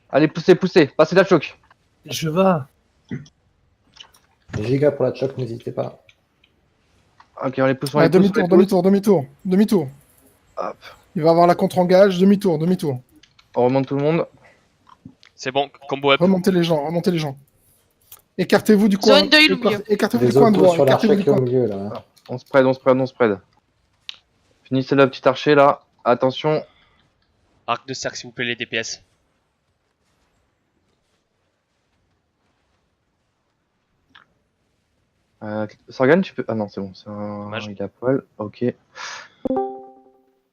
Allez, poussez, poussez. Passez la choc. Je vais. Giga pour la choc, n'hésitez pas. Ok, on les pousse, on Ah, les pousse. demi-tour, demi-tour, demi-tour. Demi-tour. Hop. Il va avoir la contre-engage. Demi-tour, demi-tour. On remonte tout le monde. C'est bon, combo up. Remontez les gens, remontez les gens. Écartez-vous du coin. Zone de heal au milieu. Écartez-vous du Les coin autos droit. sur Écartez-vous l'archer du qui est au coin. milieu là. On spread, on spread, on spread. Finissez le petit archer là. Attention. Arc de cercle, s'il vous plaît, les DPS. Sorgan, tu peux. Ah non, c'est bon. Dommage. Il a poil. Ok.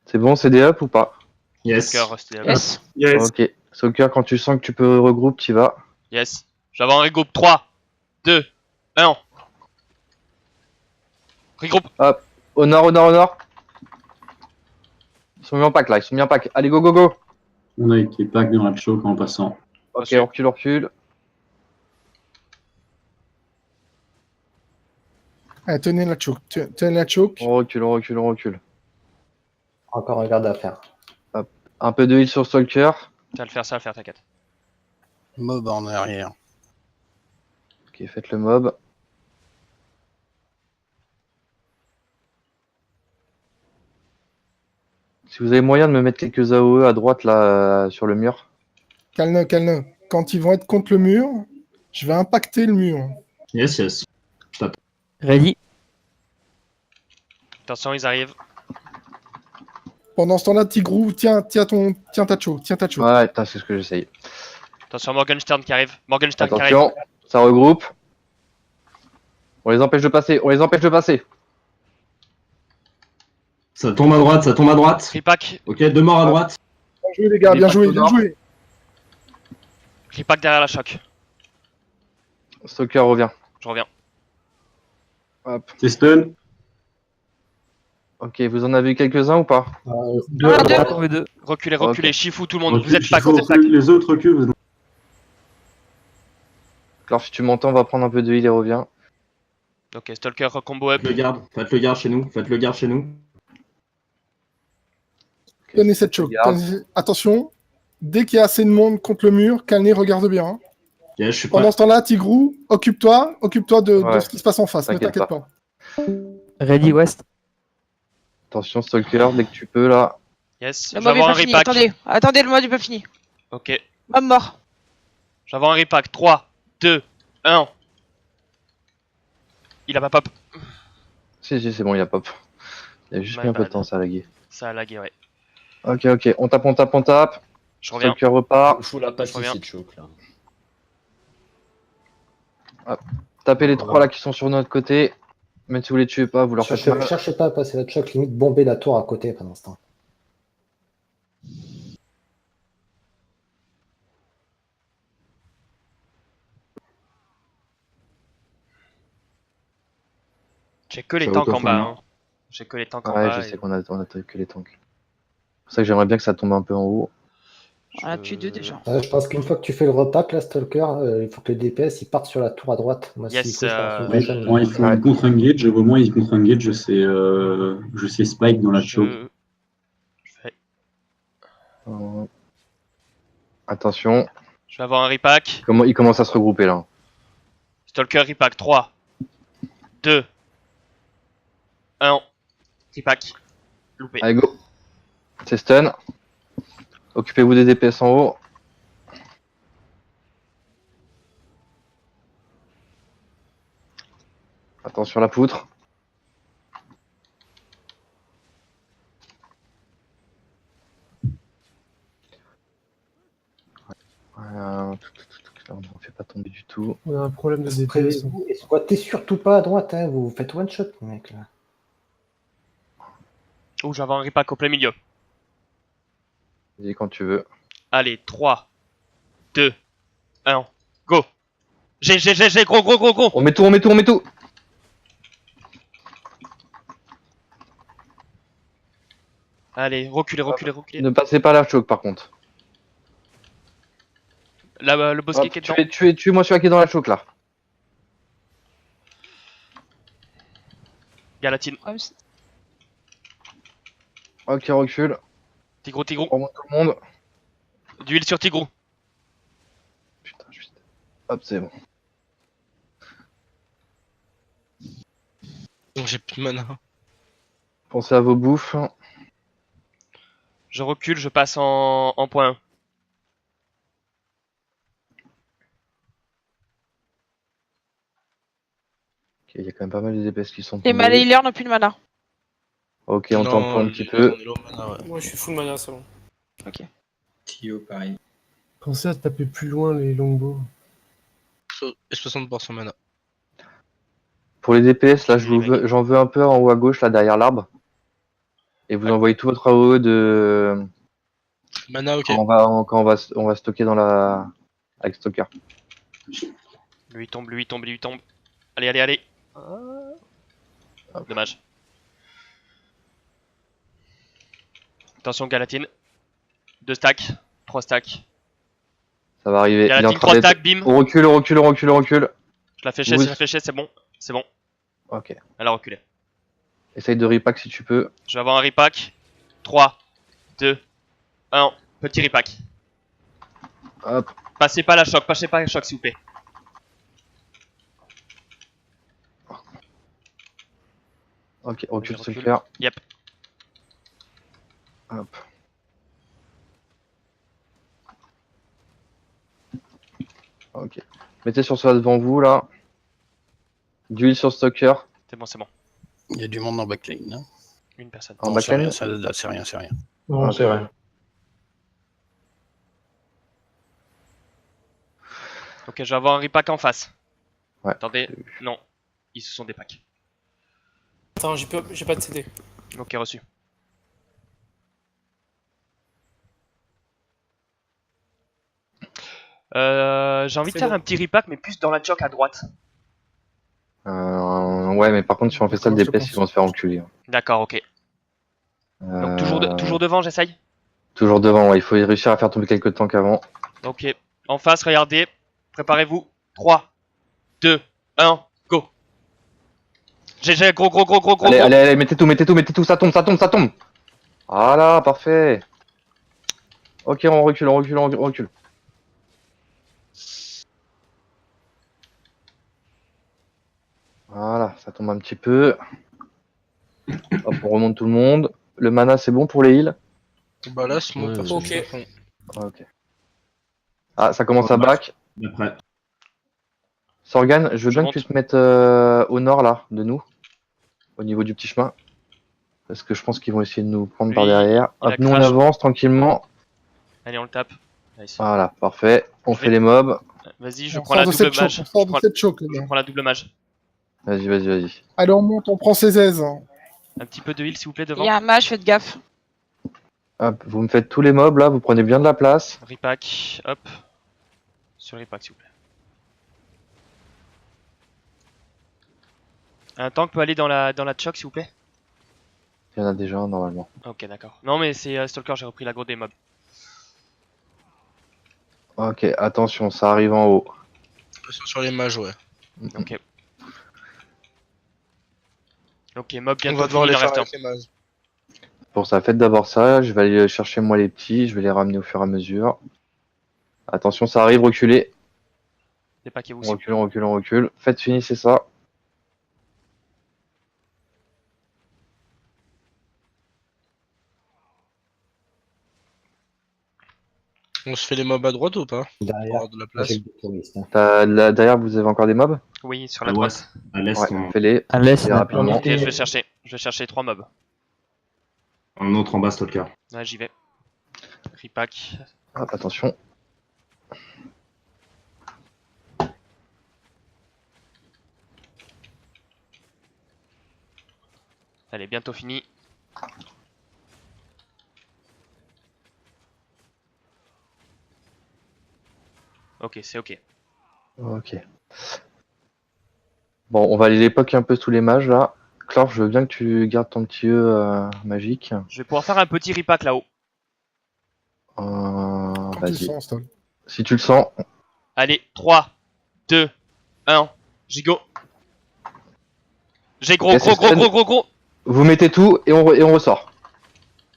C'est bon, c'est des up ou pas? Yes. Cœur, restez là. Yes. Yes. Ok. Soccer, quand tu sens que tu peux regrouper, tu vas. Yes. J'avais un regroupe 3, 2, 1. Regroupe. Au nord, au nord, au nord. Ils sont mis en pack là, ils sont mis en pack. Allez, go, go, go. On a été pack dans la choke en passant. Ok, Ensuite. on recule, on recule. Allez, tenez la choke. Tenez la choke. On recule, on recule, on recule. Encore un garde à faire. Un peu de heal sur Stalker. Ça va le faire, t'inquiète. Mob en arrière. Ok, faites le mob. Si vous avez moyen de me mettre quelques AOE à droite là sur le mur. Calme, calme. Quand ils vont être contre le mur, je vais impacter le mur. Yes, yes. Ready. Attention, ils arrivent. Pendant ce temps-là, Tigrou, tiens ta choke. Tiens ta choke. Ouais, putain, c'est ce que j'essaye. Attention, Morgenstern qui arrive. Morgenstern qui arrive. Attention, ça regroupe. On les empêche de passer, on les empêche de passer. Ça tombe à droite, ça tombe à droite. Ripack. Ok, deux morts à droite. Bien joué, les gars, bien joué, bien joué. Ripack derrière la choc. Stalker revient. Je reviens. Hop. C'est stun. Ok, vous en avez eu quelques-uns ou pas? Deux à Ah, deux. droite. Tombé deux. Reculez, reculez. Ok. Shifu, tout le monde. Recule, Vous êtes pack, Chico, vous êtes pack. recule, les autres reculent. vous- Alors si tu m'entends, on va prendre un peu de heal et revient. Ok, Stalker, combo up. Faites le garde chez nous. Faites le garde chez nous. Tenez cette choke. Regarde. Attention, dès qu'il y a assez de monde contre le mur, Calné, regarde bien. Hein. Yes, je suis prêt. Pendant ce temps-là, Tigrou, occupe-toi de Ouais. ce qui se passe en face. Ne T'inquiète t'inquiète pas. Ready West. Attention Stalker, dès que tu peux là. Yes. Le Je vais mob est avoir un pas fini. repack. Attendez, attendez, le mob est pas fini. Ok. Mob mort. Je vais avoir un repack. 3, 2, 1. Il a pas pop. Si, si, c'est bon, il a pop. Il a juste My mis un peu de bad. temps, ça a lagué. Ça a lagué, ouais. Ok, ok, on tape, on tape, on tape. Je reviens. Stalker repart. Faut la passer reviens. cette choke là. Tapez les trois là qui sont sur notre côté. Même si vous les tuez pas, vous leur faites mal. Cherchez pas à passer la choc, limite bomber la tour à côté pendant ce temps. J'ai que les Ça tanks en auto-fold, bas. non hein. J'ai que les tanks en Ouais, bas. je sais qu'on a que les tanks. C'est pour ça que j'aimerais bien que ça tombe un peu en haut. On a tué deux déjà. Je pense qu'une fois que tu fais le repack, là, Stalker, il faut que les DPS ils partent sur la tour à droite. Moi, Yes, s'il faut, je pense, une Ouais, prochaine. moi, il faut une contre-engage. Au moins, il contre-engage, je sais Spike dans la choke. Je vais... Attention. je vais avoir un repack. Comment il commence à se regrouper là. Stalker repack. 3, 2, 1. Repack. Loupé. Allez, go. C'est stun. Occupez-vous des DPS en haut. Attention la poutre. Là, on ne fait pas tomber du tout. On a un problème de DPS. Prévenez-vous et squattez surtout pas à droite, hein. Vous faites one shot, les mecs. Là. Oh, je vais avoir un repack au plein milieu. Vas-y quand tu veux. Allez, 3, 2, 1. Go. G, gros, gros. On met tout, on met tout, on met tout. Allez, reculez. Ne passez pas la choke par contre. Là, le boss Hop, qui est dedans. tuez-moi celui qui est dans la choke là. Galatine. Ouais, c'est- Ok, recule. Tigrou. On remonte tout le monde. D'huile sur Tigrou. Hop, c'est bon. Donc j'ai plus de mana. Pensez à vos bouffes. Je recule, je passe en point 1. Ok, il y a quand même pas mal de DPS qui sont Les tombés. Malais healers n'ont plus de mana. Ok, on tempo un petit peu. On est low mana, ouais. Moi je suis full mana, c'est bon. Tio, pareil. Pensez à taper plus loin les longbows. Et 60% mana. Pour les DPS, là, j'en veux un peu en haut à gauche, là, derrière l'arbre. Et vous envoyez tout votre AOE de... Mana, ok. Quand on va stocker dans la... Avec Stalker. Lui tombe. Allez. Dommage. Attention, Galatine. 2 stacks, 3 stacks. Ça va arriver. Il est en Galatine, train 3 d'être... stacks, bim. On recule. Je la fais chier, c'est bon. C'est bon. Ok. Elle a reculé. Essaye de repack si tu peux. Je vais avoir un repack. 3, 2, 1. Petit repack. Hop. Passez pas la choc, s'il vous plaît. Ok, recule Je Stalker. Yep. Hop. Ok. Mettez sur cela devant vous, là. D'huile sur Stalker. C'est bon. Il y a du monde en backlane. Hein. Une personne. En Non, c'est backlane. rien, c'est rien, c'est rien. Non, c'est vrai. Ok, je vais avoir un repack en face. Ouais. Attendez, non. Ils se sont des packs. Attends, j'ai pas de CD. Ok, reçu. J'ai envie de C'est faire bon. un petit repack, mais plus dans la choc à droite. Ouais, mais par contre, si on fait ça, le Je DPS, pense. ils vont se faire enculer. D'accord, ok. Donc toujours devant, j'essaye. Toujours devant, ouais. Il faut réussir à faire tomber quelques tanks avant. Ok. En face, regardez. Préparez-vous. 3, 2, 1, go. GG, gros. Allez, mettez tout, ça tombe. Voilà, parfait. Ok, on recule. Voilà, ça tombe un petit peu. Hop, on remonte tout le monde. Le mana, c'est bon pour les heals? Bah là, c'est moi, Ouais, perso, ok. je suis à fond. Ok. Ah, ça commence à back. D'après. Sorgan, je veux Je bien monte. que tu te mettes au nord, là, de nous. Au niveau du petit chemin. Parce que je pense qu'ils vont essayer de nous prendre par Lui, derrière. il a Hop, nous on crash. avance tranquillement. Allez, on le tape. Nice. Voilà, parfait. On Je fait vais- les mobs. Vas-y, je On prends la sort de double cette mage. choke, on sort de cette choke, les Je gars. prends la double mage. Vas-y. Allez, on monte, on prend ses aises. Un petit peu de heal, s'il vous plaît, Il devant. y a un mage, faites gaffe. Hop, vous me faites tous les mobs là, vous prenez bien de la place. Repack, hop. Sur le repack, s'il vous plaît. Un tank peut aller dans la choc, s'il vous plaît. Il y en a déjà un normalement. Ok, d'accord. Non, mais c'est Stalker, j'ai repris l'aggro des mobs. Ok, attention, ça arrive en haut. Attention sur les mages, ouais. Ok. Ok, mob On bientôt va devoir fini, les il en faire reste un. avec les mages. Pour ça, faites d'abord ça. Je vais aller chercher moi les petits, je vais les ramener au fur et à mesure. Attention, ça arrive, reculez. Dépaquez-vous. On recule. Faites, finissez ça. On se fait les mobs à droite ou pas? Pour Derrière, avoir de la place. avec des touristes. Hein. Là, derrière, vous avez encore des mobs? Oui, sur la Ouais. droite. À l'est, Ouais, fais-les. À l'est, Fais-les rapidement. Ok, je vais chercher 3 mobs. un autre en bas, Stalker. Ouais, j'y vais. Repack. Hop, attention. Allez, bientôt fini. Ok, c'est ok. Ok. Bon, on va aller l'époque un peu sous les mages là. Clore, je veux bien que tu gardes ton petit E magique. Je vais pouvoir faire un petit repack là-haut. Quand tu le Vas-y. sens, Stol. Si tu le sens. Allez, 3, 2, 1, gigo. J'ai gros, Ok, c'est stun. gros. Vous mettez tout et on ressort.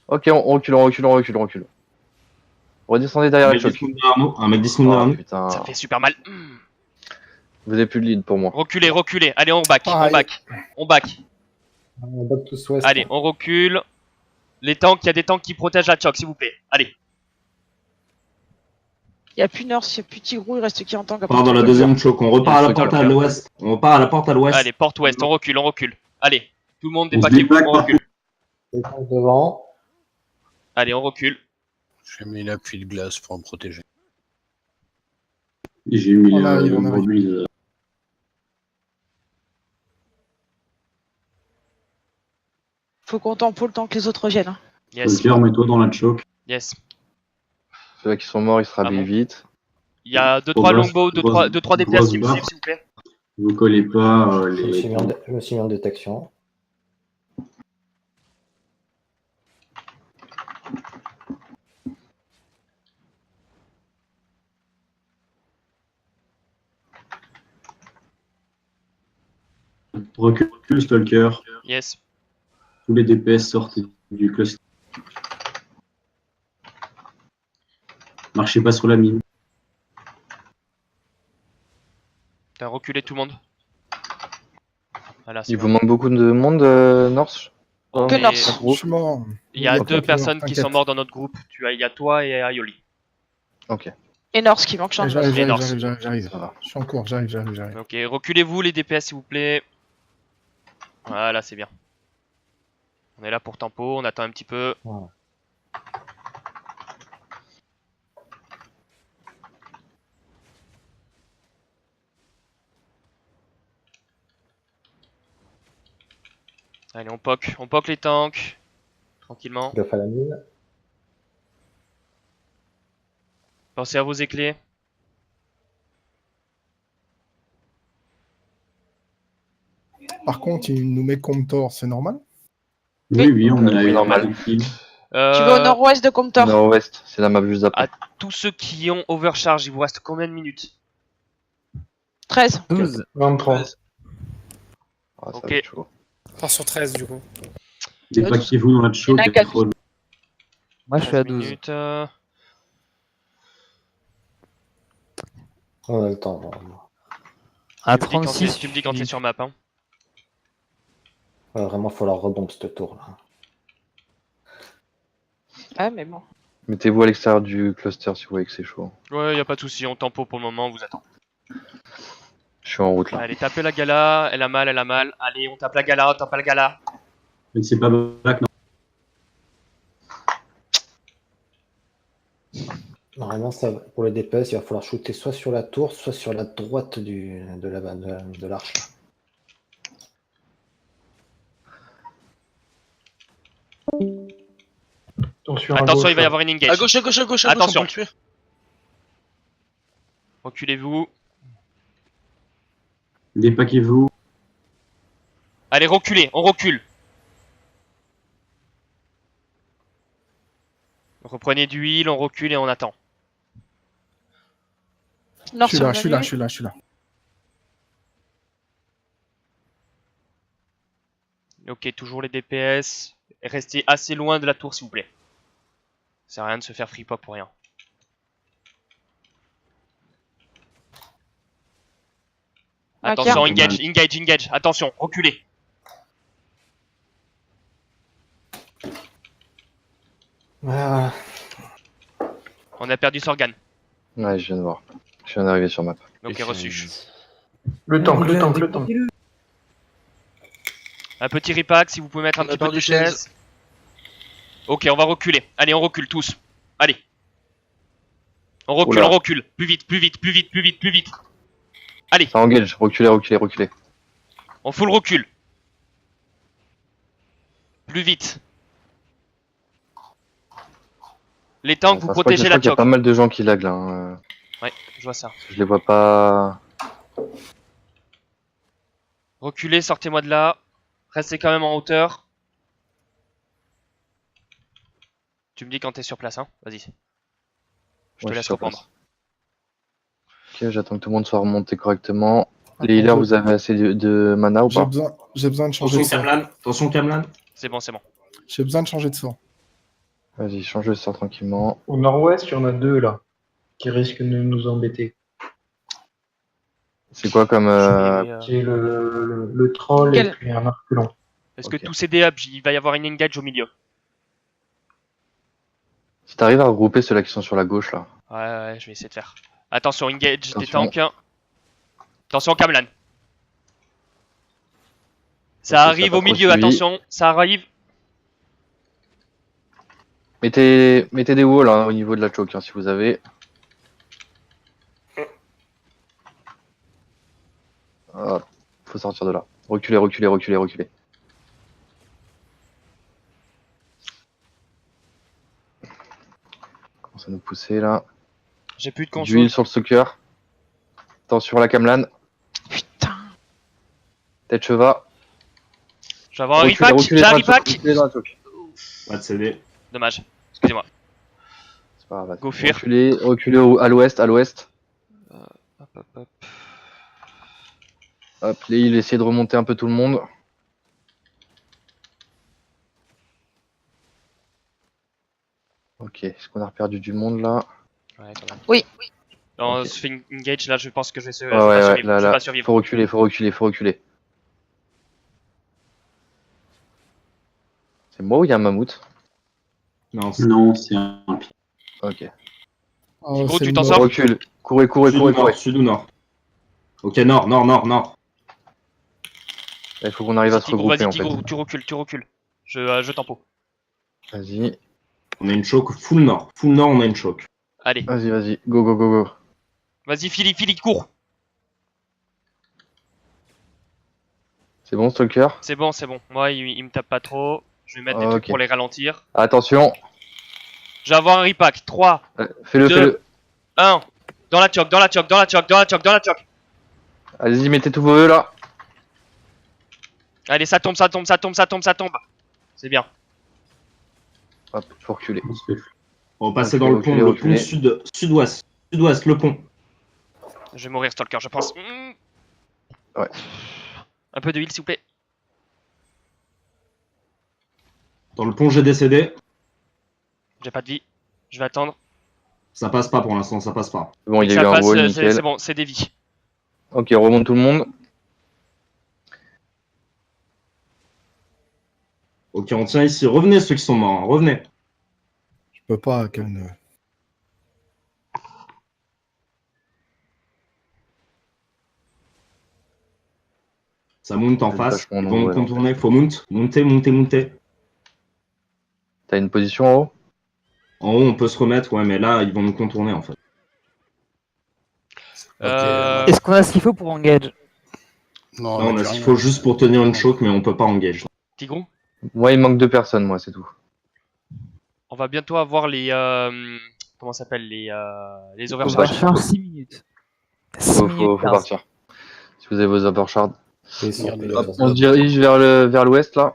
Ok, on recule. Redescendez derrière Un les mec chocs. descend derrière nous. Un mec descend derrière Oh nous. putain. Ça fait super mal. Vous avez plus de lead pour moi. Reculez, reculez. Allez, on back, on Pareil. back. On back. On bat tous ouest. Allez, on recule. Les tanks, il y a des tanks qui protègent la choc, s'il vous plaît. Allez. Il y a plus Nurse, il y a plus Tigrou, il reste qui en tant On part dans la deuxième choke. On repart à la porte à l'ouest. On repart à la porte à l'ouest. Allez, porte ouest, on recule, on recule. Allez, tout le monde On se dépaquez-vous, déplaque on par recule. Les tanks devant. Allez, on recule. J'ai mis l'appui de glace pour me protéger. Et j'ai mis On le arrive, on arrive. mobile. Faut qu'on tempo le temps que les autres reviennent. Hein. Yes, Stalker, mets-toi dans la choke. yes. Ceux-là qui sont morts, ils se rhabillent bon. vite. Il y a 2-3 Grosse- longbows, 2-3 grosse- DPS qui me grosse suivent, barre. s'il vous plaît. Vous collez pas Je me les. suis mis en détection. Recule, Stalker. Yes. Tous les DPS sortent du cluster. Marchez pas sur la mine. T'as reculé tout le monde. Voilà, c'est Il bon. vous manque beaucoup de monde, Norse? Que Et Norse. Je suis mort. Il y a Ok. 2 personnes qui T'inquiète. sont mortes dans notre groupe. Il y a toi et Ayoli. Ok. Et Nurse qui manque chance. J'arrive, Et Norse. j'arrive. Je suis en cours, j'arrive. Ok, reculez-vous les DPS s'il vous plaît. Voilà, c'est bien. On est là pour tempo, on attend un petit peu. Voilà. Allez, on poke les tanks. Tranquillement. Gaffe à la mine. Pensez à vos éclairs. Par contre, il nous met Comptor, c'est normal? Oui, on a c'est eu normal. Tu vas au nord-ouest de Comptor. Nord-ouest, c'est la map juste après. Tous ceux qui ont overcharge, il vous reste combien de minutes? 13. 12. 23. Ah, ça Ok. va être chaud. Part sur 13 du coup. Dépaquez-vous dans la choke. Il y en a quatre. Moi, je suis à 13 12. minutes, On a le temps. Vraiment, À tu me dis quand 36. tu me dis quand t'es sur map. Hein. Vraiment, faut leur redomper ce tour là. Ouais, mais bon. Mettez-vous à l'extérieur du cluster si vous voyez que c'est chaud. Ouais, y a pas de souci, on tempo pour le moment, on vous attend. Je suis en route là. Allez, tapez la gala, elle a mal. Allez, on tape la gala, on tape la gala. Mais c'est pas back, non. Normalement, ça, pour les DPS, il va falloir shooter soit sur la tour, soit sur la droite de l'arche. Attention, il va y avoir une engage. À gauche, on Attention. peut le tuer. Reculez-vous. Dépaquez-vous. Allez, reculez, on recule. Reprenez du heal, on recule et on attend. Nord Je suis sur le là. Ok, toujours les DPS. Restez assez loin de la tour, s'il vous plaît. Ça sert à rien de se faire free pop pour rien. Attention, Ok. engage. Attention, reculez. Ah, On a perdu Sorgan. Ouais, je viens de voir. Je viens d'arriver sur map. Ok, reçu. Le tank. Un petit repack, si vous pouvez mettre un On a petit peu de perdu DPS. Ok, on va reculer. Allez, on recule tous. Allez. On recule, Oula. on recule. Plus vite. Allez, Ça engage, reculez. on fout le recul. Plus vite. Les tanks, vous Enfin, je crois protégez qu'il la y a choc. pas mal de gens qui lag là. Hein. Ouais, je vois ça. Je les vois pas. Reculez, sortez-moi de là. Restez quand même en hauteur. Tu me dis quand t'es sur place, hein. Vas-y. Je te Ouais, laisse suis sur reprendre. place. Ok, j'attends que tout le monde soit remonté correctement. Attends, Les healers, je- vous avez assez de mana ou pas? J'ai besoin de changer de sort. Attention, Kamlan. C'est bon. J'ai besoin de changer de sort. Vas-y, change de sort tranquillement. Au nord-ouest, il y en a deux là qui risquent de nous embêter. C'est quoi comme. J'ai le troll Quel- et puis un arculon. Est-ce Ok. que tous ces dés up, il va y avoir une engage au milieu. Si t'arrives à regrouper ceux-là qui sont sur la gauche là. Ouais, je vais essayer de faire. Attention, engage des Attention. tanks. Attention, Kamlan. Ça Ok, arrive ça a au pas trop milieu, suivi. attention, ça arrive. Mettez des walls hein, au niveau de la choke hein, si vous avez. Hop, faut sortir de là. Reculez, reculez, reculez, reculez. Commence à nous pousser là. J'ai plus de D'huile console. sur le stalker. Attention à la Kamlan. Putain. Tête cheva. Je vais avoir un Reculez, repack, reculez j'ai un dans la choke, repack. reculez dans la choke. Pas de CD. Dommage, excusez-moi. C'est pas grave. vas-y. Go fuir. Reculez, reculez à l'ouest, à l'ouest. Hop, hop, hop. Hop, les îles, essayez de remonter un peu tout le monde. Ok, est-ce qu'on a perdu du monde là? Ouais, quand même. Oui. Non, Ok. on se fait une engage, là je pense que je vais, Ouais, ouais, pas ouais, survivre. là, Je vais là, pas survivre. faut reculer, faut reculer, faut reculer. C'est moi ou il y a un mammouth? Non, Non, c'est un pied. Ok. Oh, Gros, c'est tu le t'en mort. sors? Recule, courez, courez, sud ou courez, nord, courez. sud ou nord. Ok, nord, nord, nord, nord. Il faut qu'on arrive à se Tigrou, regrouper vas-y, en fait. Tigrou, tu recules, tu recules. Je tempo. Vas-y, On a une choke full nord. Full nord, on a une choke. Allez, vas-y, vas-y, go, go, go, go. vas-y, Philippe, cours. C'est bon, Stalker? C'est bon, c'est bon. Moi, il me tape pas trop. Je vais mettre des Ok. trucs pour les ralentir. Attention, Je vais avoir un repack. 3, fais-le, Deux. fais-le. 1. Dans la choc, dans la choc, dans la choc, dans la choc, dans la choc. Allez-y, mettez tous vos œufs là. Allez, ça tombe, ça tombe, ça tombe, ça tombe, ça tombe. C'est bien. Hop, faut reculer. On se fait On va passer Reculez, dans le pont, reculez, le reculez. pont sud-ouest. Sud-ouest, le pont. Je vais mourir, Stalker, je pense. Ouais. Un peu de heal, s'il vous plaît. Dans le pont, j'ai décédé. J'ai pas de vie. Je vais attendre. Ça passe pas pour l'instant, ça passe pas. Bon, il y a Ça eu un passe, wall, c'est nickel. bon, c'est des vies. Ok, on remonte tout le monde. Ok, on tient ici. Revenez ceux qui sont morts, hein, revenez. Je peux pas, Ken. Ça monte en C'est face. vachement Ils vont nombreux, nous contourner. Faut monter. T'as une position en haut? En haut, on peut se remettre, ouais, mais là, ils vont nous contourner en fait. Est-ce qu'on a ce qu'il faut pour engage? Non, Là, on a plus ce qu'il rien. faut juste pour tenir une choke, mais on peut pas engage. Tigrou, Moi, il manque 2 personnes, moi, c'est tout. on va bientôt avoir les. Comment ça s'appelle les On va overcharges. faire 6 minutes. 6 Faut minutes 15. partir. Si vous avez vos overshards. Et sortez, Regardez, Hop, sortez. on se dirige vers l'ouest là.